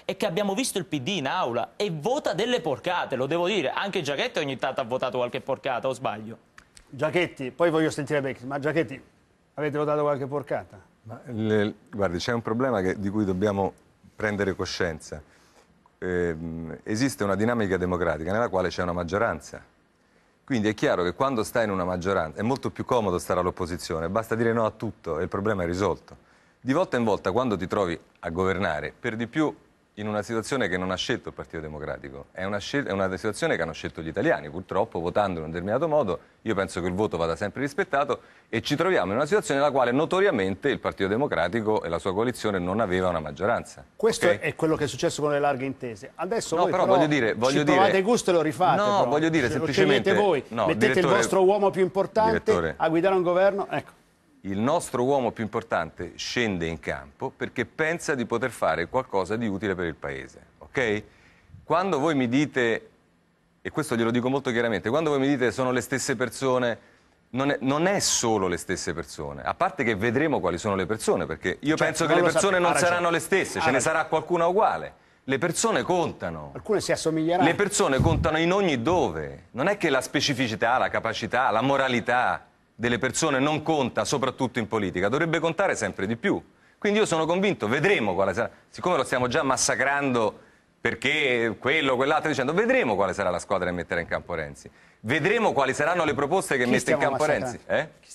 è che abbiamo visto il PD in aula e vota delle porcate, lo devo dire. Anche Giachetti ogni tanto ha votato qualche porcata, o sbaglio? Giachetti, poi voglio sentire Becchi, ma Giachetti, avete votato qualche porcata? Guardi, c'è un problema di cui dobbiamo prendere coscienza. Esiste una dinamica democratica nella quale c'è una maggioranza. Quindi è chiaro che quando stai in una maggioranza è molto più comodo stare all'opposizione, basta dire no a tutto e il problema è risolto. Di volta in volta, quando ti trovi a governare, per di più in una situazione che non ha scelto il Partito Democratico, è una situazione che hanno scelto gli italiani, purtroppo votando in un determinato modo. Io penso che il voto vada sempre rispettato e ci troviamo in una situazione nella quale notoriamente il Partito Democratico e la sua coalizione non aveva una maggioranza. Questo è quello che è successo con le larghe intese. Adesso no, voi però voglio provate gusto e lo rifate. No, però. voglio dire semplicemente... voi, no, mettete il vostro uomo più importante a guidare un governo, ecco. Il nostro uomo più importante scende in campo perché pensa di poter fare qualcosa di utile per il Paese, ok? Quando voi mi dite, e questo glielo dico molto chiaramente, quando voi mi dite sono le stesse persone, non è solo le stesse persone, a parte che vedremo quali sono le persone, perché io penso che le persone non saranno le stesse, ce ne sarà qualcuna uguale. Le persone contano. Alcune si assomiglieranno. Le persone contano in ogni dove. Non è che la specificità, la capacità, la moralità delle persone non conta, soprattutto in politica, dovrebbe contare sempre di più. Quindi io sono convinto, vedremo quale sarà, siccome lo stiamo già massacrando perché quello, quell'altro, dicendo vedremo quale sarà la squadra che metterà in campo Renzi, vedremo quali saranno le proposte che mette in campo Renzi.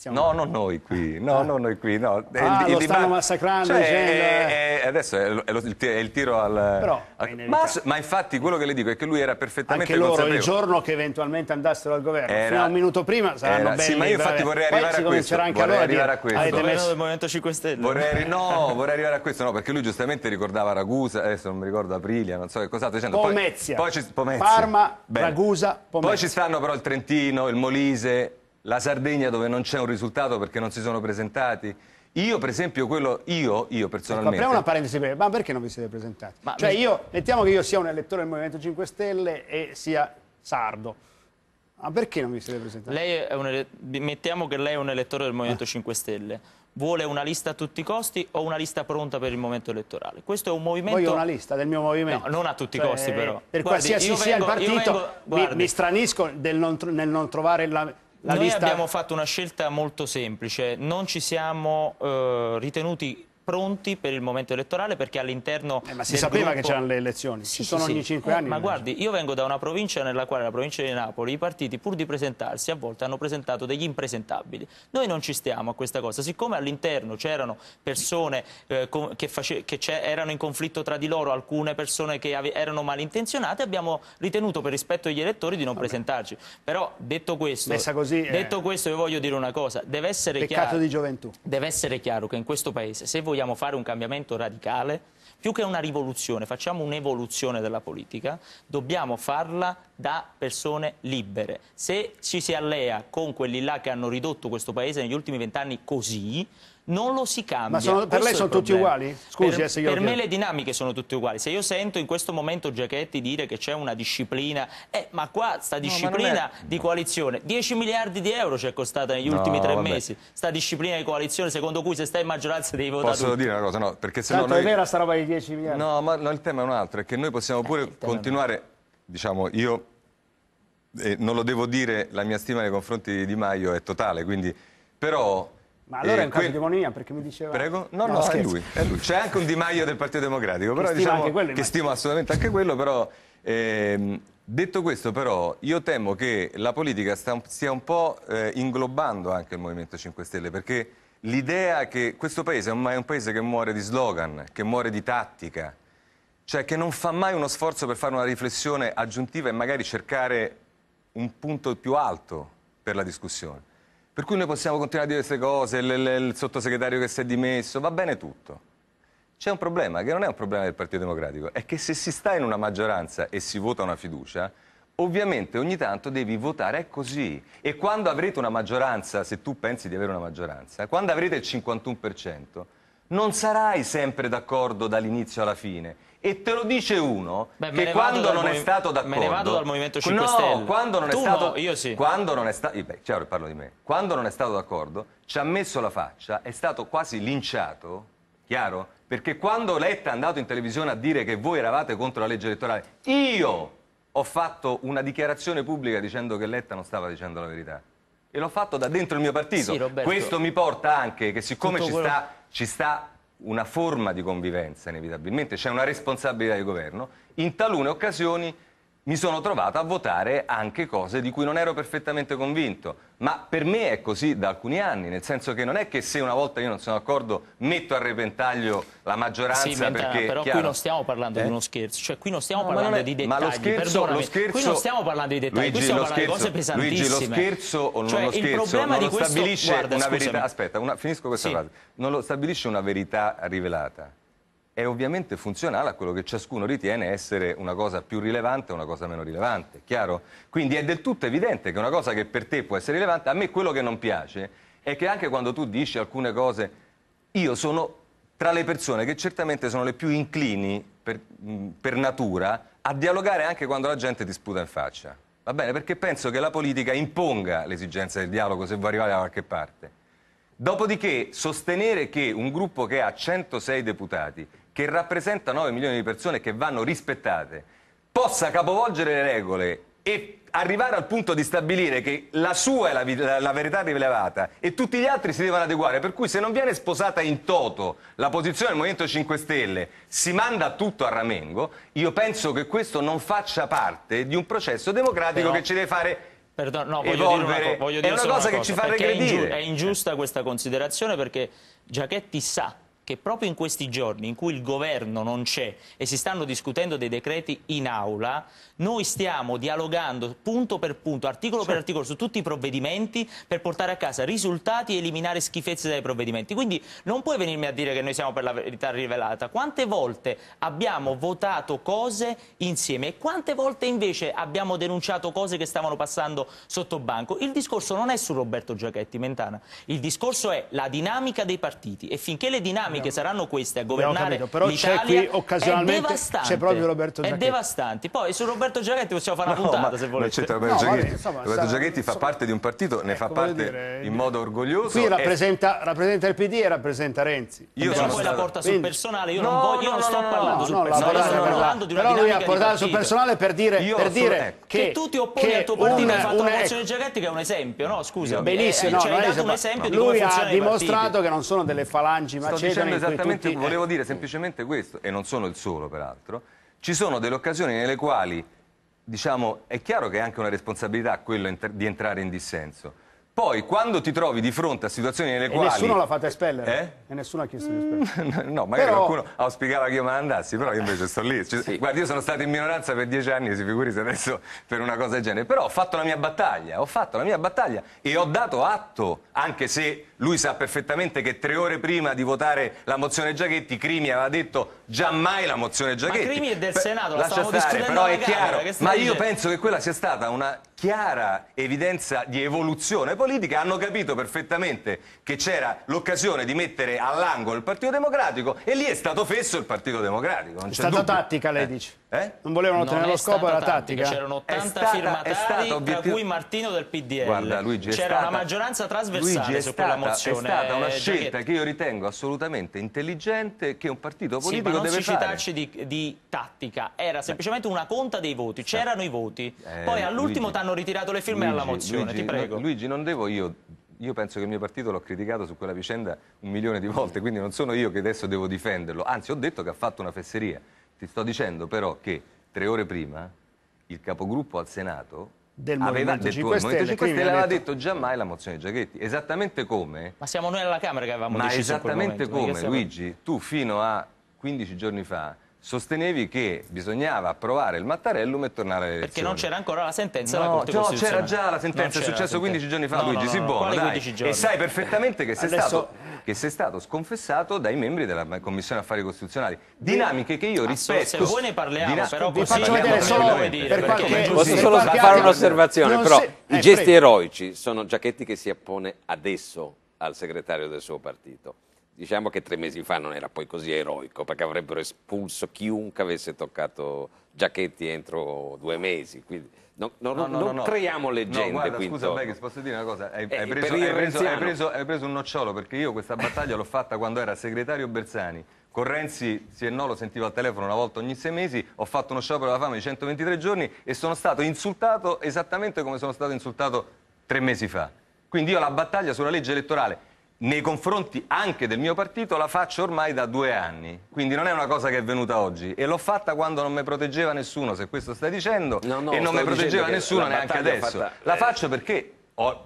No, non noi qui, non noi qui, no. Lo stanno massacrando, adesso è il tiro al... Però, ma infatti quello che le dico è che lui era perfettamente anche loro consapevole. il giorno che eventualmente andassero al governo, fino a un minuto prima saranno belli. Sì, ma io infatti vorrei arrivare a questo. Al governo del Movimento 5 Stelle. Vorrei arrivare a questo, no, perché lui giustamente ricordava Ragusa, adesso non mi ricordo Aprilia, non so che cos'altro dicendo. Pomezia, Pomezia. Parma, Ragusa, Pomezia. Poi ci stanno però il Trentino, il Molise, la Sardegna dove non c'è un risultato perché non si sono presentati. Io per esempio io personalmente... Apriamo una parentesi, ma perché non vi siete presentati? Mettiamo che io sia un elettore del Movimento 5 Stelle e sia sardo. Ma perché non vi siete presentati? Mettiamo che lei è un elettore del Movimento 5 Stelle. Vuole una lista a tutti i costi o una lista pronta per il momento elettorale? Questo è un movimento... Voglio una lista del mio movimento. No, non a tutti i costi però. Per qualsiasi sia il partito, mi stranisco nel non trovare la Noi lista... abbiamo fatto una scelta molto semplice, non ci siamo ritenuti pronti per il momento elettorale perché all'interno ma si sapeva che c'erano le elezioni, ci sono ogni 5 anni. Ma guardi, io vengo da una provincia nella quale, la provincia di Napoli, i partiti pur di presentarsi a volte hanno presentato degli impresentabili. Noi non ci stiamo a questa cosa, siccome all'interno c'erano persone che erano in conflitto tra di loro, alcune persone che erano malintenzionate, abbiamo ritenuto per rispetto agli elettori di non presentarci. Però detto questo, questo io voglio dire una cosa, deve essere peccato chiaro, di gioventù. Deve essere chiaro che in questo paese, se vogliamo fare un cambiamento radicale, più che una rivoluzione, facciamo un'evoluzione della politica, dobbiamo farla da persone libere. Se ci si allea con quelli là che hanno ridotto questo paese negli ultimi 20 anni così, non lo si cambia. Ma per lei sono tutti uguali? Scusi, per me le dinamiche sono tutte uguali. Se io sento in questo momento Giachetti dire che c'è una disciplina, ma qua sta disciplina di coalizione, 10 miliardi di euro ci è costata negli ultimi 3 mesi, sta disciplina di coalizione secondo cui se stai in maggioranza devi votare. Posso dire una cosa? No, perché se no è vera sta roba di 10 miliardi. No, ma il tema è un altro, è che noi possiamo pure continuare, diciamo, io non lo devo dire, la mia stima nei confronti di Di Maio è totale, quindi, però... Ma allora è un caso di ironia, perché mi diceva... Prego? No, è lui. C'è anche un Di Maio del Partito Democratico, però diciamo che stimo assolutamente anche quello, però... detto questo, però, io temo che la politica stia un po' inglobando anche il Movimento 5 Stelle, perché l'idea che questo paese è un paese che muore di slogan, che muore di tattica, cioè che non fa mai uno sforzo per fare una riflessione aggiuntiva e magari cercare un punto più alto per la discussione. Per cui noi possiamo continuare a dire queste cose, il sottosegretario che si è dimesso, va bene tutto. C'è un problema, che non è un problema del Partito Democratico, è che se si sta in una maggioranza e si vota una fiducia, ovviamente ogni tanto devi votare, è così. E quando avrete una maggioranza, se tu pensi di avere una maggioranza, quando avrete il 51%, non sarai sempre d'accordo dall'inizio alla fine. E te lo dice uno che quando non è stato d'accordo... Me ne vado dal Movimento 5 Stelle. No, quando non è stato... No, io sì. Quando non è stato... chiaro, parlo di me. Quando non è stato d'accordo, ci ha messo la faccia, è stato quasi linciato, chiaro? perché quando Letta è andato in televisione a dire che voi eravate contro la legge elettorale, io ho fatto una dichiarazione pubblica dicendo che Letta non stava dicendo la verità. E l'ho fatto da dentro il mio partito. Sì, questo mi porta anche che siccome ci sta una forma di convivenza inevitabilmente, c'è una responsabilità di governo, in talune occasioni mi sono trovato a votare anche cose di cui non ero perfettamente convinto. Ma per me è così da alcuni anni, nel senso che non è che se una volta io non sono d'accordo metto a repentaglio la maggioranza, sì, perché però qui non stiamo parlando di uno scherzo, cioè qui non stiamo parlando di dettagli, ma lo scherzo, qui non stiamo parlando di dettagli, Luigi, qui stiamo parlando di cose pesantissime. Luigi, lo scherzo o non cioè, lo scherzo non lo stabilisce una verità, aspetta, finisco questa frase, non lo stabilisce una verità rivelata. È ovviamente funzionale a quello che ciascuno ritiene essere una cosa più rilevante o una cosa meno rilevante, chiaro? Quindi è del tutto evidente che una cosa che per te può essere rilevante, a me quello che non piace è che anche quando tu dici alcune cose, io sono tra le persone che certamente sono le più inclini per natura a dialogare anche quando la gente ti sputa in faccia, va bene? Perché penso che la politica imponga l'esigenza del dialogo se vuoi arrivare da qualche parte. Dopodiché sostenere che un gruppo che ha 106 deputati, che rappresenta 9 milioni di persone che vanno rispettate, possa capovolgere le regole e arrivare al punto di stabilire che la sua è la verità rivelata e tutti gli altri si devono adeguare, per cui se non viene sposata in toto la posizione del Movimento 5 Stelle, si manda tutto a ramengo, io penso che questo non faccia parte di un processo democratico che ci deve fare... No, evolvere. Voglio dire è una cosa che ci fa regredire. È ingiusta questa considerazione perché Giachetti sa che proprio in questi giorni in cui il governo non c'è e si stanno discutendo dei decreti in aula, noi stiamo dialogando punto per punto, articolo per articolo su tutti i provvedimenti per portare a casa risultati e eliminare schifezze dai provvedimenti. Quindi non puoi venirmi a dire che noi siamo per la verità rivelata. Quante volte abbiamo votato cose insieme e quante volte invece abbiamo denunciato cose che stavano passando sotto banco? Il discorso non è su Roberto Giachetti, Mentana, il discorso è la dinamica dei partiti e finché le dinamiche saranno queste a governare l'Italia, occasionalmente c'è proprio Roberto Giachetti. È devastante. Poi su Roberto Giachetti possiamo fare una puntata se volete. Roberto Giachetti fa parte di un partito, ne fa parte in modo orgoglioso. Qui rappresenta il PD e rappresenta Renzi. Però poi la porta sul personale, io non sto parlando sul personale, sto parlando di una però lui dinamica ha portato sul personale per dire che tu ti opponi al tuo partito, hai fatto la mozione Giachetti che è un esempio, no? Scusa. Benissimo, lui ha dimostrato che non sono delle falangi macedoni. Esattamente, volevo dire semplicemente questo, e non sono il solo peraltro, ci sono delle occasioni nelle quali, diciamo, è chiaro che è anche una responsabilità quello di entrare in dissenso. Poi, quando ti trovi di fronte a situazioni nelle quali... nessuno l'ha fatta espellere? E nessuno ha chiesto di espellere? No, magari qualcuno auspicava che io me ne andassi, però io invece sto lì. Guarda, io sono stato in minoranza per 10 anni, si figuri se adesso per una cosa del genere. Però ho fatto la mia battaglia, e ho dato atto, anche se lui sa perfettamente che 3 ore prima di votare la mozione Giachetti, Crimi aveva detto giammai la mozione Giachetti. Ma Crimi è del Senato, la lascia stare, però è chiaro. Ma io penso che quella sia stata una chiara evidenza di evoluzione politica. Hanno capito perfettamente che c'era l'occasione di mettere all'angolo il Partito Democratico e lì è stato fesso il Partito Democratico. È stata tattica, lei dice? Non volevano ottenere lo scopo, era tattica. C'erano 80 firmatari, tra cui Martino del PDL. Guarda, Luigi, c'era una maggioranza trasversale su quella mozione. È stata una scelta che io ritengo assolutamente intelligente, che un partito politico deve fare. Non ci citarci di tattica, era semplicemente una conta dei voti, c'erano i voti. Poi all'ultimo ti hanno ritirato le firme alla mozione, ti prego. Luigi, non devo io penso che il mio partito l'ho criticato su quella vicenda 1 milione di volte, quindi non sono io che adesso devo difenderlo, anzi ho detto che ha fatto una fesseria. Ti sto dicendo però che 3 ore prima il capogruppo al Senato del Movimento 5 Stelle aveva detto giammai la mozione Giachetti, esattamente come... Ma siamo noi alla Camera che avevamo deciso in quel momento. Ma esattamente come, Luigi, tu fino a 15 giorni fa sostenevi che bisognava approvare il Mattarellum e tornare alle elezioni. Perché non c'era ancora la sentenza della Corte Costituzionale. No, c'era già la sentenza, è successo 15 giorni fa, Luigi, sii buono, dai. E sai perfettamente che sei stato sconfessato dai membri della Commissione Affari Costituzionali. Dinamiche che io rispetto. Se voi ne parliamo, però vi faccio vedere solo posso solo fare un'osservazione, però i gesti eroici sono Giachetti che si oppone adesso al segretario del suo partito. Diciamo che 3 mesi fa non era poi così eroico, perché avrebbero espulso chiunque avesse toccato Giachetti entro 2 mesi. Quindi non creiamo leggende. No, guarda, qui scusa, intorno. Beckis, posso dire una cosa? Hai preso un nocciolo, perché io questa battaglia l'ho fatta quando era segretario Bersani, con Renzi sì e no, lo sentivo al telefono una volta ogni 6 mesi, ho fatto uno sciopero della fame di 123 giorni e sono stato insultato esattamente come sono stato insultato 3 mesi fa. Quindi io la battaglia sulla legge elettorale nei confronti anche del mio partito la faccio ormai da 2 anni, quindi non è una cosa che è venuta oggi e l'ho fatta quando non mi proteggeva nessuno, se questo stai dicendo, e non mi proteggeva nessuno neanche adesso. La faccio perché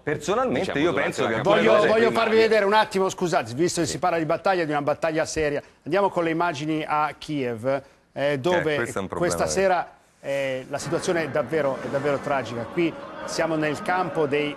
personalmente io penso che... Voglio farvi vedere un attimo, scusate, visto che si parla di battaglia, di una battaglia seria, andiamo con le immagini a Kiev, dove questa sera la situazione è davvero tragica. Qui siamo nel campo dei